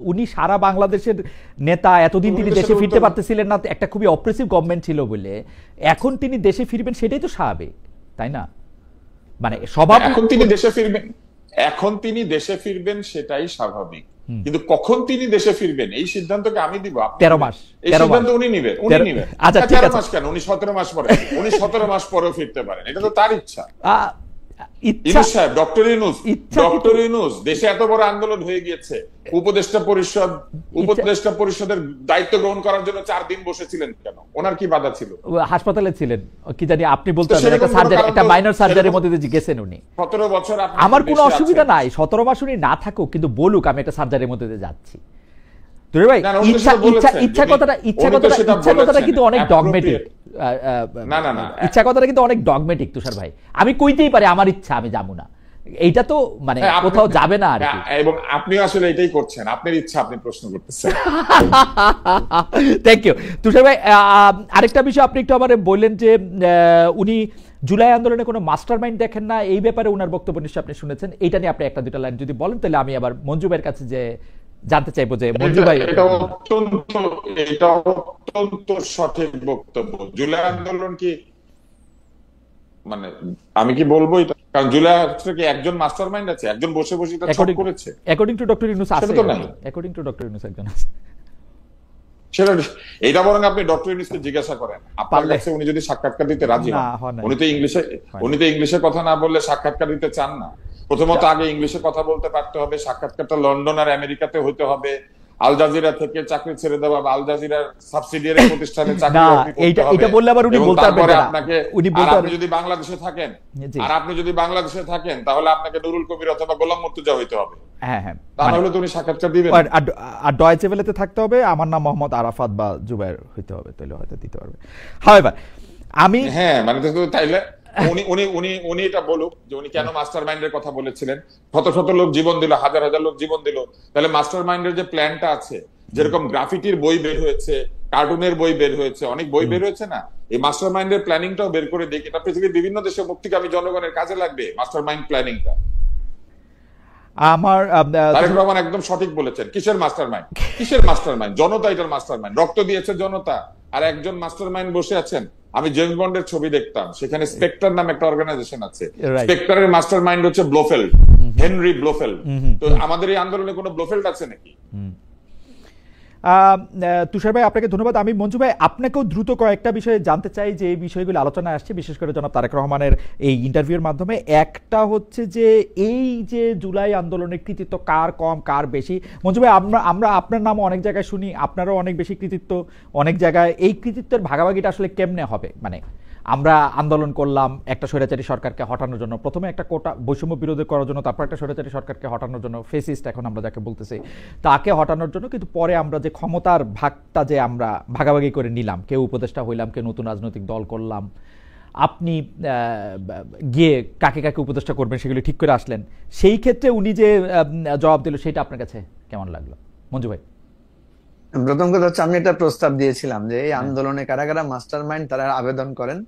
উনি সারা বাংলাদেশের নেতা, এতদিন তিনি দেশে ফিরতে পারতেছিলেন না, একটা খুবই অপ্রেসিভ গভর্নমেন্ট ছিল বলে এখন তিনি দেশে ফিরবেন, সেটাই তো স্বাভাবিক, তাই না? মানে স্বভাব এখন তিনি দেশে ফিরবেন সেটাই স্বাভাবিক, কিন্তু কখন তিনি দেশে ফিরবেন এই সিদ্ধান্তকে আমি দিব? 13 মাস এই সিদ্ধান্ত উনি নিবেন। আচ্ছা ঠিক আছে, 13 মাস কেন, উনি 17 মাস পরে, উনি 17 মাস পরেও ফিরতে পারেন, এটা তো তার ইচ্ছা। ইউনূস সাহেব, ডক্টর ইউনূস দেশে এত বড় আন্দোলন হয়ে গিয়েছে, উপদেষ্টা পরিষদের দায়িত্ব গ্রহণ করার জন্য 4 দিন বসেছিলেন কেন? ওনার কি বাধা ছিল? হাসপাতালে ছিলেন কি জানি, আপনি বলতে একটা সার্জারি, একটা মাইনর সার্জারির মধ্যে দিয়ে গেছেন উনি। 17 বছর আমার কোনো অসুবিধা নাই, 17 মাস উনি না থাকুক, কিন্তু বলুক আমি একটা সার্জারির মধ্যে দিয়ে যাচ্ছি। ভাই ইচ্ছা কথাটা কিন্তু অনেক ডগমেটিক। ইচ্ছা কথাটা কিন্তু অনেক ডগমেটিক তুষার ভাই। আমি কইতেই পারি আমার ইচ্ছা, আমি যাবো না, এইটা তো মানে কোথাও যাবে না আর কি। এবং আপনি আসলে এটাই করছেন, আপনার ইচ্ছা আপনি প্রশ্ন করতেছেন। থ্যাংক ইউ তুষার ভাই। আরেকটা বিষয় আপনি একটু আমারে বললেন যে উনি জুলাই আন্দোলনে কোনো মাস্টার মাইন্ড দেখেন না, এই ব্যাপারে উনার বক্তব্য নিশ্চয়ই আপনি শুনেছেন। এইটা নিয়ে আপনি একটা দুটা লাইন যদি বলেন, তাহলে আমি আবার মঞ্জু ভাইয়ের কাছে যে জানতে চাইবো যে মঞ্জু ভাই। এটা অত্যন্ত সঠিক বক্তব্য। জুলাই আন্দোলন কি মানে আমি কি বলবো এটা? কারণ জুলাই কি একজন মাস্টার মাইন্ড আছে, একজন বসে বসে এটা সব করেছে? অ্যাকর্ডিং টু ডক্টর ইউনূস আছে, অ্যাকর্ডিং টু ডক্টর ইউনূস একজন আছে। সেটা এটা বরং আপনি ডক্টর ইউনূসকে জিজ্ঞাসা করেন, আপনার কাছে উনি যদি সাক্ষাৎকার দিতে রাজি হন। উনি তো ইংলিশে কথা না বললে সাক্ষাৎকার দিতে চান না। প্রথমত আগে ইংলিশে কথা বলতে পারতে হবে, সাক্ষাৎকারটা লন্ডন আর আমেরিকাতে হইতে হবে, আল জাজিরা থেকে চাকরি ছেড়ে দেওয়া, আল জাজিরার সাবসিডিয়ারি প্রতিষ্ঠানে চাকরি করতে হবে। এটা বললে আবার উনি বলতে পারবেন না। আপনি যদি বাংলাদেশে থাকেন তাহলে আপনাকে নুরুল কবির অথবা গোলাম মুর্তজা হইতে হবে। হ্যাঁ হ্যাঁ, তাহলে তো উনি সাক্ষাৎকার দিবেন। আর ডয়েচে ভেলেতে থাকতে হবে, আমার নাম মোহাম্মদ আরাফাত বা জুবায়ের হইতে হবে, তাহলে হয়তো দিতে পারবে। হাওয়েভার আমি মানে তাইলে উনি এটা বলুক যে উনি কেন মাস্টার মাইন্ডের কথা বলেছিলেন। শত শত লোক জীবন দিল, হাজার হাজার লোক জীবন দিল, তাহলে মাস্টার মাইন্ডের যে প্ল্যানটা আছে, যেরকম গ্রাফিটির বই বের হয়েছে, কার্টুনের বই বের হয়েছে, অনেক বই বের হয়েছে না, এই মাস্টার মাইন্ডের প্ল্যানিংটাও বের করে দেখি। এটা পৃথিবীর বিভিন্ন দেশে মুক্তিকামী জনগণের কাজে লাগবে মাস্টার মাইন্ড প্ল্যানিংটা। তারেক রহমান একদম সঠিক বলেছেন। কিসের মাস্টার মাইন্ড? জনতা এটার মাস্টার মাইন্ড। রক্ত দিয়েছে জনতা, আর একজন মাস্টার মাইন্ড বসে আছেন। আমি জেমস বন্ডের ছবি দেখতাম, সেখানে স্পেক্টার নামে একটা অর্গানাইজেশন আছে। স্পেক্টারের মাস্টার মাইন্ড হচ্ছে ব্লোফেল্ড, হেনরি ব্লোফেল্ড। তো আমাদের এই আন্দোলনে কোনো ব্লোফেল্ড আছে নাকি? তুষার ভাই আপনাকে ধন্যবাদ। আমি মঞ্জু ভাই আপনাকেও দ্রুত কয়েকটা বিষয়ে জানতে চাই যে এই বিষয়গুলো আলোচনায় আসছে, বিশেষ করে জনাব তারেক রহমানের এই ইন্টারভিউর মাধ্যমে। একটা হচ্ছে যে এই যে জুলাই আন্দোলনের কৃতিত্ব কার কম কার বেশি। মঞ্জু ভাই আমরা আপনার নাম অনেক জায়গায় শুনি, আপনারও অনেক বেশি কৃতিত্ব অনেক জায়গায়। এই কৃতিত্বের ভাগাভাগিটা আসলে কেমনে হবে? মানে আমরা আন্দোলন করলাম একটা স্বৈরাচারী সরকারকে হটানোর জন্য, প্রথমে একটা কোটা বৈষম্য বিরোধী করার জন্য, তারপর একটা স্বৈরাচারী সরকারকে হটানোর জন্য, ফেসিস্ট এখন আমরা যাকে বলতেছি তাকে হটানোর জন্য। কিন্তু পরে আমরা যে ক্ষমতার ভাগটা যে আমরা ভাগাভাগি করে নিলাম, কেউ উপদেষ্টা হইলাম, কেউ নতুন রাজনৈতিক দল করলাম, আপনি গিয়ে কাকে কাকে উপদেষ্টা করবেন সেগুলি ঠিক করে আসলেন। সেই ক্ষেত্রে উনি যে জবাব দিল, সেটা আপনার কাছে কেমন লাগলো মঞ্জু ভাই? প্রথম কথা হচ্ছে, আমি একটা প্রস্তাব দিয়েছিলাম যে এই আন্দোলনে কারা কারা মাস্টার মাইন্ড তারা আবেদন করেন,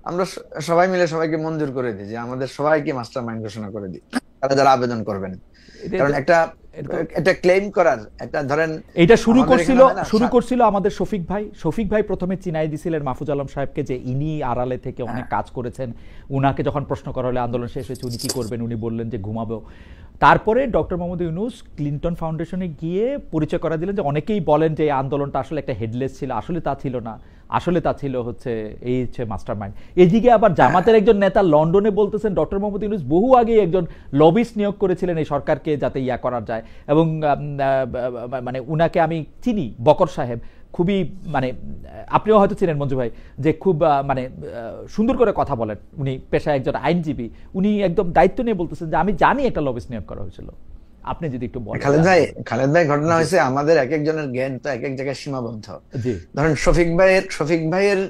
আমরা সবাই মিলে সবাইকে মঞ্জুর করে দিই যে আমাদের সবাইকে মাস্টার মাইন্ড ঘোষণা করে দিই, তারা যারা আবেদন করবেন। কারণ একটা ক্লেম করার একটা ধরেন, এটা শুরু করছিল আমাদের শফিক ভাই প্রথমে চিনাই দিছিলেন মাহফুজ আলম সাহেবকে যে ইনি আড়ালে থেকে অনেক কাজ করেছেন। উনাকে যখন প্রশ্ন করা হলে আন্দোলন শেষ হয়েছে উনি কি করবেন, উনি বললেন যে ঘুমাবো। তারপরে ডক্টর মোহাম্মদ ইউনূস ক্লিনটন ফাউন্ডেশনে গিয়ে পরিচয় করা দিলেন যে অনেকেই বলেন যে এই আন্দোলনটা আসলে একটা হেডলেস ছিল, আসলে তা ছিল না, আসলে তা ছিল হচ্ছে এই হচ্ছে মাস্টার মাইন্ড। এদিকে আবার জামাতের একজন নেতা লন্ডনে বলতেছেন ডক্টর মোহাম্মদ ইউনূস বহু আগে একজন লবিস্ট নিয়োগ করেছিলেন এই সরকারকে যাতে ইয়া করা যায়। এবং মানে উনাকে আমি চিনি, বকর সাহেব, খুবই মানে আপনিও হয়তো চিনেন মঞ্জু ভাই, যে খুব মানে সুন্দর করে কথা বলেন। উনি পেশায় একজন আইনজীবী, উনি একদম দায়িত্ব নিয়ে বলতেছেন যে আমি জানি একটা লবিস্ট নিয়োগ করা হয়েছিল। আপনি যদি একটু বলেন। খালেদ ভাই ঘটনা হয়েছে, আমাদের এক একজনের জ্ঞান তো এক এক জায়গায় সীমাবদ্ধ। ধরেন শফিক ভাইয়ের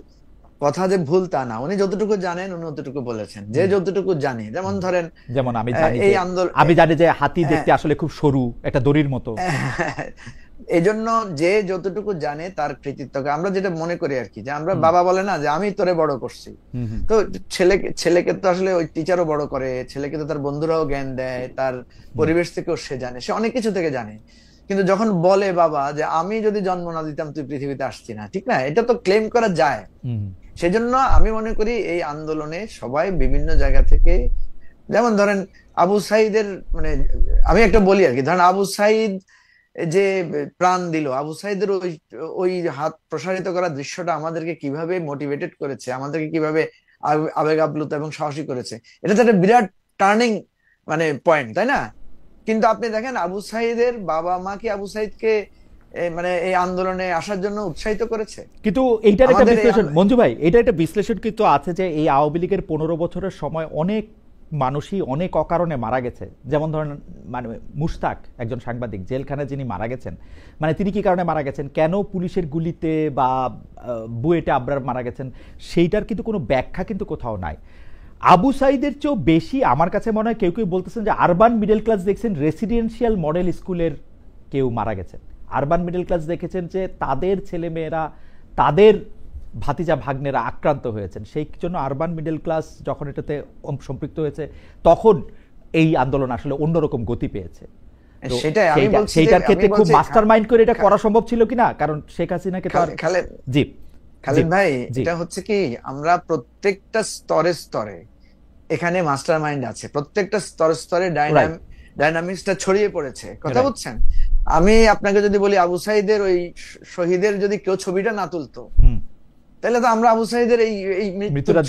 কথা যে ভুল তা না, উনি যতটুকু জানেন উনি ততটুকু বলেছেন, যে যতটুকু জানে। যেমন আমি জানি যে হাতি দেখতে আসলে খুব সরু, একটা দড়ির মতো। এই জন্য যে যতটুকু জানে তার কৃতিত্বকে আমরা যেটা মনে করি আর কি, যে আমরা বাবা বলে না যে আমি তোরে বড় করছি, তো ছেলেকে তো আসলে ওই টিচারও বড় করে, ছেলেকে তো তার বন্ধুরাও জ্ঞান দেয়, তার পরিবেশ থেকেও সে জানে, সে অনেক কিছু থেকে জানে। কিন্তু যখন বলে বাবা যে আমি যদি জন্ম না দিতাম তুই পৃথিবীতে আসছি না, ঠিক না, এটা তো ক্লেম করা যায়। সেজন্য আমি মনে করি এই আন্দোলনে সবাই বিভিন্ন জায়গা থেকে, যেমন ধরেন আবু সাইদের, মানে আমি একটা বলি আর কি, ধরেন আবু সাইদ যে প্রাণ দিল, আবু সাইদের ওই ওই হাত প্রসারিত করার দৃশ্যটা আমাদেরকে কিভাবে মোটিভেটেড করেছে, আমাদেরকে কিভাবে আবেগ আপ্লুত এবং সাহসী করেছে, এটা তো একটা বিরাট টার্নিং মানে পয়েন্ট, তাই না? কিন্তু আপনি দেখেন আবু সাইদের বাবা মা কি আবু সাইদকে মানে এই আন্দোলনে আসার জন্য উৎসাহিত করেছে? কিন্তু এইটার একটা আমাদের বিশ্লেষণ মঞ্জু ভাই, এটা একটা বিশ্লেষণ কিন্তু আছে যে এই আওয়ামী লীগের 15 বছরের সময় অনেক মানুষই অনেক অকারণে মারা গেছে। যেমন ধরেন মানে মুশতাক একজন সাংবাদিক জেলখানায় যিনি মারা গেছেন, মানে তিনি কি কারণে মারা গেছেন, কেন পুলিশের গুলিতে বা বুয়েটে আবরার মারা গেছেন, সেইটার কিন্তু কোনো ব্যাখ্যা কিন্তু কোথাও নাই। আবু সাইদের চেয়েও বেশি আমার কাছে মনে হয় কেউ কেউ বলতেছেন যে আরবান মিডল ক্লাস দেখছেন রেসিডেন্সিয়াল মডেল স্কুলের কেউ মারা গেছেন, আরবান মিডল ক্লাস দেখেছেন যে তাদের ছেলেমেয়েরা তাদের ভাতিজা ভাগ্নেরা আক্রান্ত হয়েছেন, সেই জন্য আরবান মিডল ক্লাস যখন এটাতে সম্পৃক্ত হয়েছে তখন এই আন্দোলন আসলে অন্যরকম গতি পেয়েছে। সেটাই আমি বলছি, সেইটার ক্ষেত্রে খুব মাস্টার মাইন্ড করে এটা করা সম্ভব ছিল কিনা, কারণ শেখ হাসিনাকে তো জি খালেদ ভাই, এটা হচ্ছে কি আমরা প্রত্যেকটা স্তরে স্তরে এখানে মাস্টার মাইন্ড আছে, প্রত্যেকটা স্তরে স্তরে ডাইনামিক্সটা ছড়িয়ে পড়েছে, কথা বুঝছেন? আমি আপনাকে যদি বলি আবু সাইদের ওই শহীদের যদি কেউ ছবিটা না তুলতো তাহলে তো আমরা আবু সাইদের এই মৃত্যুটা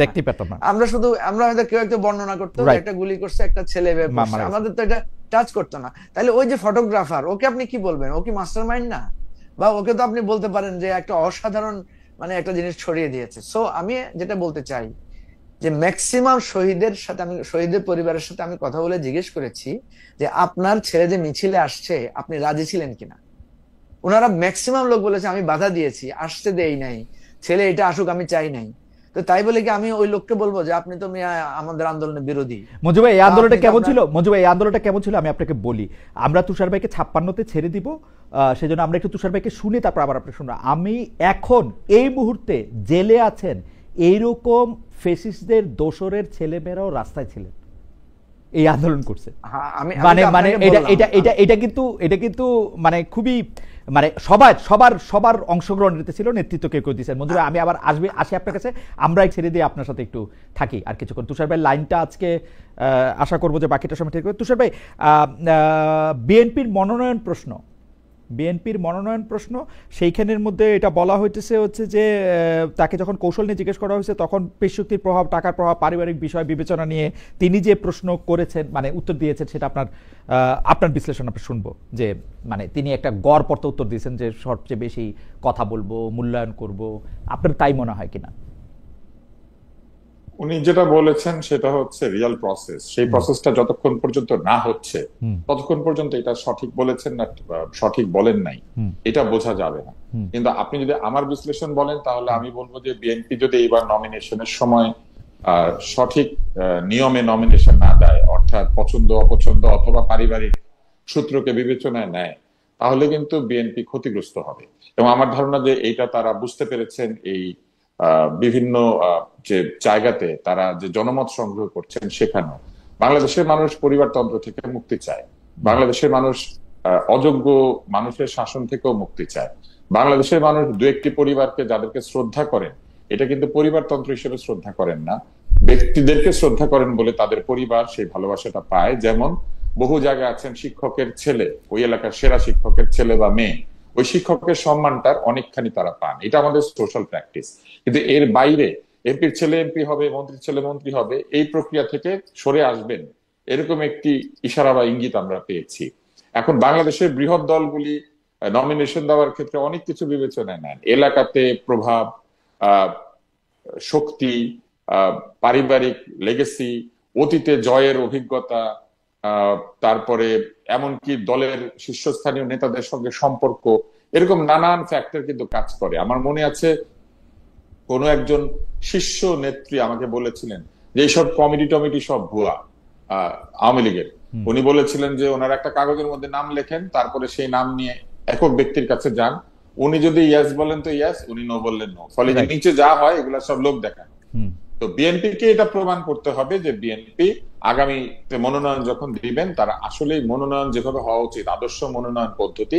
দেখতে পারতাম না। আমরা হয়তো কেউ একটা বর্ণনা করতো, একটা গুলি করছে, একটা ছেলে, আমাদের তো এটা টাচ করতো না। তাহলে ওই যে ফটোগ্রাফার, ওকে আপনি কি বলবেন? ও কি মাস্টার মাইন্ড না? বা ওকে তো আপনি বলতে পারেন যে একটা অসাধারণ মানে একটা জিনিস ছড়িয়ে দিয়েছে। সো আমি যেটা বলতে চাই যে ম্যাক্সিমাম শহীদের সাথে, আমি শহীদের পরিবারের সাথে আমি কথা বলে জিজ্ঞেস করেছি যে আপনার ছেলে যে মিছিলে আসছে আপনি রাজি ছিলেন কিনা। ওনারা ম্যাক্সিমাম লোক বলেছে আমি বাধা দিয়েছি, আসতে দেই নাই, ছেলে এটা আসুক আমি চাই নাই। তো তাই বলে কি আমি ওই লোককে বলবো যে আপনি তো আমাদের আন্দোলনের বিরোধী? মঞ্জু ভাই এই আন্দোলনটা কেমন ছিল, মঞ্জু ভাই এই আন্দোলনটা কেমন ছিল আমি আপনাকে বলি। আমরা তুষার ভাইকে 56তে ছেড়ে দিব, সেজন্য আমরা একটু তুষার ভাইকে শুনে তারপর আবার আপনি শুনবো। আমি এখন এই মুহূর্তে জেলে আছেন এইরকম ফেসিস্টদের দোসরের ছেলেমেয়েরাও রাস্তায় ছিলেন, এই আন্দোলন করছে। মানে মানে এটা কিন্তু মানে খুবই মানে সবার অংশগ্রহণ ছিল, নেতৃত্ব কেউ কেউ দিয়েছেন। মঞ্জুর আমি আবার আসি আপনার কাছে, আমরা ছেড়ে দিয়ে আপনার সাথে একটু থাকি আর কিছুক্ষণ। তুষার ভাই লাইনটা আজকে আশা করবো যে বাকিটা সময় ঠিক হবে। তুষার ভাই, বিএনপির মনোনয়ন প্রশ্ন সেইখানের মধ্যে এটা বলা হচ্ছে যে তাকে যখন কৌশল নিয়ে জিজ্ঞেস করা হয়েছে তখন পেশশক্তির প্রভাব, টাকার প্রভাব, পারিবারিক বিষয় বিবেচনা নিয়ে তিনি যে প্রশ্ন করেছেন মানে উত্তর দিয়েছেন সেটা আপনার বিশ্লেষণ আমরা শুনবো, যে মানে তিনি একটা গড়পড়তা উত্তর দিয়েছেন যে সবচেয়ে বেশি কথা বলবো, মূল্যায়ন করব, আপনার তাই মনে হয় কিনা? উনি যেটা বলেছেন সেটা হচ্ছে রিয়েল প্রসেস, সেই প্রসেসটা যতক্ষণ পর্যন্ত না হচ্ছে ততক্ষণ পর্যন্ত এটা সঠিক বলেছেন না সঠিক বলেন নাই এটা বোঝা যাবে না। কিন্তু আপনি যদি আমার বিশ্লেষণ বলেন তাহলে আমি বলবো যে বিএনপি যদি এবার নমিনেশনের সময় সঠিক নিয়মে নমিনেশন না দেয়, অর্থাৎ পছন্দ অপছন্দ অথবা পারিবারিক সূত্রকে বিবেচনায় নেয়, তাহলে কিন্তু বিএনপি ক্ষতিগ্রস্ত হবে। এবং আমার ধারণা যে এইটা তারা বুঝতে পেরেছেন, এই বিভিন্ন যে জায়গাতে তারা যে জনমত সংগ্রহ করছেন সেখানেও বাংলাদেশের মানুষ পরিবারতন্ত্র থেকে মুক্তি চায়, বাংলাদেশের মানুষ অযোগ্য মানুষের শাসন থেকেও মুক্তি চায়, বাংলাদেশের মানুষ দু একটি পরিবারকে যাদেরকে শ্রদ্ধা করেন এটা কিন্তু পরিবারতন্ত্র হিসেবে শ্রদ্ধা করেন না, ব্যক্তিদেরকে শ্রদ্ধা করেন বলে তাদের পরিবার সেই ভালোবাসাটা পায়। যেমন বহু জায়গায় আছেন শিক্ষকের ছেলে, ওই এলাকার সেরা শিক্ষকের ছেলে বা মেয়ে, ওই শিক্ষকের সম্মানটার অনেকখানি তারা পান, এটা আমাদের সোশ্যাল প্র্যাকটিস। কিন্তু এর বাইরে এমপির ছেলে এমপি হবে, মন্ত্রীর ছেলে মন্ত্রী হবে, এই প্রক্রিয়া থেকে সরে আসবেন এরকম একটি ইশারা বা ইঙ্গিত আমরা পেয়েছি। এখন বাংলাদেশের বৃহৎ দলগুলি নমিনেশন দেওয়ার ক্ষেত্রে অনেক কিছু বিবেচনায় নেন, এলাকাতে প্রভাব, শক্তি, পারিবারিক লেগেসি, অতীতে জয়ের অভিজ্ঞতা, তারপরে এমনকি দলের শীর্ষস্থানীয় নেতাদের সঙ্গে সম্পর্ক, এরকম নানান ফ্যাক্টর কিন্তু কাজ করে। আমার মনে আছে কোন একজন শীর্ষ নেত্রী আমাকে বলেছিলেন যে এইসব কমিটি সব ভুয়া আওয়ামী লীগের। উনি বলেছিলেন যে ওনার একটা কাগজের মধ্যে নাম লেখেন, তারপরে সেই নাম নিয়ে একক ব্যক্তির কাছে যান, উনি যদি ইয়াস বলেন তো ইয়াস, উনি নো বললেন নো, ফলে নিচে যা হয় এগুলা সব লোক দেখান। তো বিএনপিকে এটা প্রমাণ করতে হবে যে বিএনপি আগামী মনোনয়ন যখন দিবেন তারা আসলেই মনোনয়ন যেভাবে হওয়া উচিত, আদর্শ মনোনয়ন পদ্ধতি,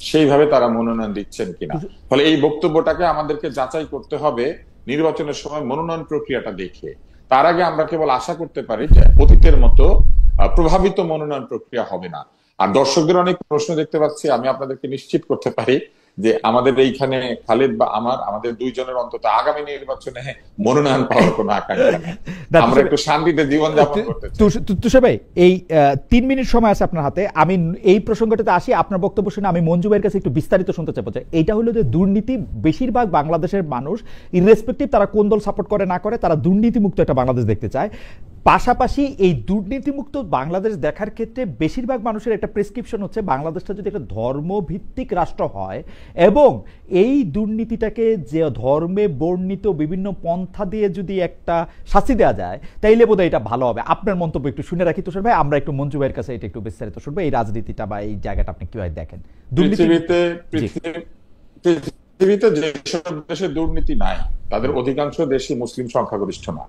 সেইভাবে তারা মনোনয়ন দিচ্ছেন কিনা। ফলে এই বক্তব্যটাকে আমাদেরকে যাচাই করতে হবে নির্বাচনের সময় মনোনয়ন প্রক্রিয়াটা দেখে। তার আগে আমরা কেবল আশা করতে পারি যে অতীতের মতো প্রভাবিত মনোনয়ন প্রক্রিয়া হবে না। আর দর্শকদের অনেক প্রশ্ন দেখতে পাচ্ছি, আমি আপনাদেরকে নিশ্চিত করতে পারি যে আমাদের এইখানে খালিদ বা আমাদের দুইজনের অন্তত আগামী নির্বাচনে মনোনয়ন পাওয়ার কোনো আকাঙ্ক্ষা নেই। আমরা একটু শান্তিতে জীবনযাপন করতে চাই। তুষার ভাই, এই 3 মিনিট সময় আছে আপনার হাতে, আমি এই প্রসঙ্গটাতে আসি। আপনার বক্তব্য শুনে আমি মঞ্জু ভাইয়ের কাছে একটু বিস্তারিত শুনতে চাইবো। এইটা হলো যে দুর্নীতি, বেশিরভাগ বাংলাদেশের মানুষ ইররেসপেক্টিভ তারা কোন দল সাপোর্ট করে না করে, তারা দুর্নীতিমুক্ত একটা বাংলাদেশ দেখতে চায়। পাশাপাশি এই দুর্নীতিমুক্ত বাংলাদেশ দেখার ক্ষেত্রে বেশিরভাগ মানুষের একটা প্রেসক্রিপশন হচ্ছে বাংলাদেশটা যদি একটা ধর্মভিত্তিক রাষ্ট্র হয় এবং এই দুর্নীতিটাকে যে ধর্মে বর্ণিত বিভিন্ন পন্থা দিয়ে যদি একটা শাস্তি দেওয়া যায় তাইলে বোধহয় এটা ভালো হবে। আপনার মন্তব্য একটু শুনে রাখি তুষার ভাই, আমরা একটু মঞ্জু ভাইয়ের কাছে এটা একটু বিস্তারিত শুনবো, এই রাজনীতিটা বা এই জায়গাটা আপনি কিভাবে দেখেন। পৃথিবীতে যেসব দেশে দুর্নীতি নাই তাদের অধিকাংশ দেশই মুসলিম সংখ্যাগরিষ্ঠ না।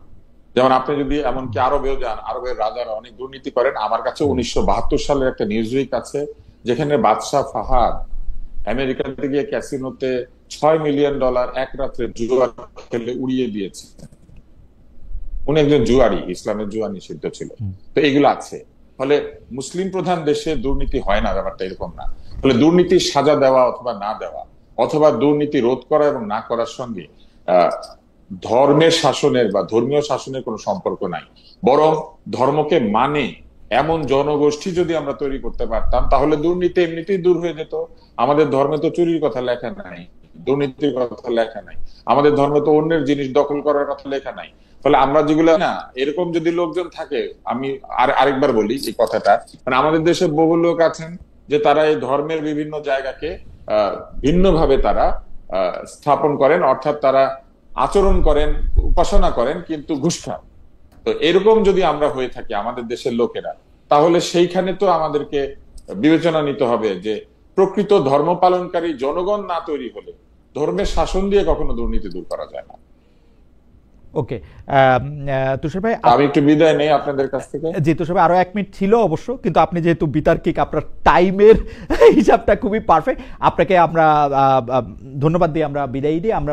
যেমন আপনি যদি এমনকি আরবেও যান, আরবের রাজারা অনেক দুর্নীতি করেন। আমার কাছে 1972 সালের একটা নিউজ উইক আছে যেখানে বাদশাহ ফাহাদ আমেরিকাতে গিয়ে ক্যাসিনোতে $6 মিলিয়ন এক রাত্রে জুয়া খেলে উড়িয়ে দিয়েছে। উনি একজন জুয়ারি, ইসলামের জুয়া নিষিদ্ধ ছিল। তো এগুলো আছে। ফলে মুসলিম প্রধান দেশে দুর্নীতি হয় না, ব্যাপারটা এরকম না। ফলে দুর্নীতির সাজা দেওয়া অথবা না দেওয়া অথবা দুর্নীতি রোধ করা এবং না করার সঙ্গে ধর্মের শাসনের বা ধর্মীয় শাসনের কোনো সম্পর্ক নাই। বরং ধর্মকে মানে এমন জনগোষ্ঠী যদি আমরা তৈরি করতে পারতাম তাহলে দুর্নীতি এমনিতেই দূর হয়ে যেত। আমাদের ধর্মে তো চুরির কথা লেখা নাই, দুর্নীতির কথা লেখা নাই, আমাদের ধর্মে তো অন্যের জিনিস দখল করার কথা লেখা নাই। ফলে আমরা যেগুলো না, এরকম যদি লোকজন থাকে, আমি আরেকবার বলি এই কথাটা, মানে আমাদের দেশে বহু লোক আছেন যে তারা এই ধর্মের বিভিন্ন জায়গাকে ভিন্নভাবে তারা স্থাপন করেন, অর্থাৎ তারা আচরণ করেন, উপাসনা করেন, কিন্তু ঘুষ খান। তো এরকম যদি আমরা হয়ে থাকি আমাদের দেশের লোকেরা, তাহলে সেইখানে তো আমাদেরকে বিবেচনা নিতে হবে যে প্রকৃত ধর্ম পালনকারী জনগণ না তৈরি হলে ধর্মের শাসন দিয়ে কখনো দুর্নীতি দূর করা যায় না। ওকে তুষার ভাই, আমি একটু বিদায় নেই আপনাদের কাছ থেকে। জি তুষার ভাই, আরো 1 মিনিট ছিল অবশ্য, কিন্তু আপনি যেহেতু বিতার্কিক, আপনার টাইমের হিসাবটা খুবই পারফেক্ট। আপনাকে আমরা ধন্যবাদ দিয়ে আমরা বিদায় দিই। আমরা